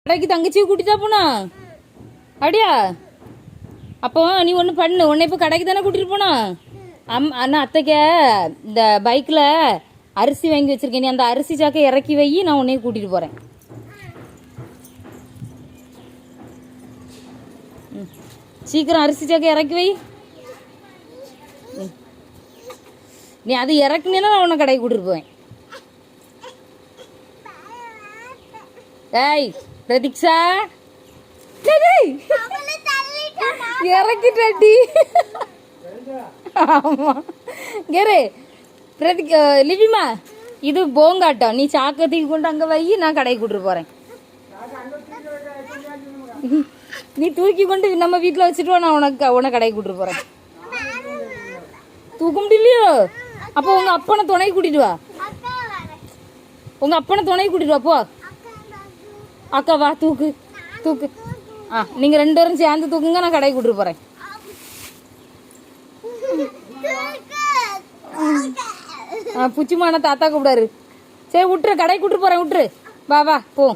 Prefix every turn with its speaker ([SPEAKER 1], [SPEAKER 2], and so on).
[SPEAKER 1] கடைக்கு தங்கச்சியை கூட்டிட்டா போனா அப்படியா? அப்போ நீ ஒன்று பண்ணு, உன்னை இப்போ கடைக்கு தானே கூட்டிட்டு போனா? அண்ணா அத்தைக்க இந்த பைக்கில் அரிசி வாங்கி வச்சிருக்கேன், நீ அந்த அரிசி சாக்கை இறக்கி வை, நான் உன்னையும் கூட்டிட்டு போறேன். சீக்கிரம் அரிசி சாக்கை இறக்கி வை. நீ அது இறக்குனேன்னா நான் உன்னை கடைக்கு கூட்டிட்டு போவேன். ஏய் பிரதீக்ஷா, இறக்கிட்டாடி. ஆமா கேரு பிரதீக், லிபிமா இது போங்காட்டம், நீ சாக்கத்துக்கு கொண்டு அங்கே வை, நான் கடைக்கு கூட்டிட்டு போறேன். நீ தூக்கி கொண்டு நம்ம வீட்டில் வச்சுட்டு வா, நான் உன்னை கடைக்கு கூட்டிட்டு போறேன். தூக்க முடியலையோ? அப்போ உங்க அப்பனை துணை கூட்டிட்டு வா, உங்க அப்பனை துணை கூட்டிட்டு வா. போ அக்கா வா, தூக்கு தூக்கு. நீங்க 2 பேரும் சேர்ந்து தூக்குங்க, நான் கடைக்கு கூட்டிட்டு போறேன். புச்சிமான தாத்தா கூப்பிடாரு. சரி விட்டுரு, கடைக்கு கூட்டிட்டு போறேன், விட்டுரு. வா வா போ.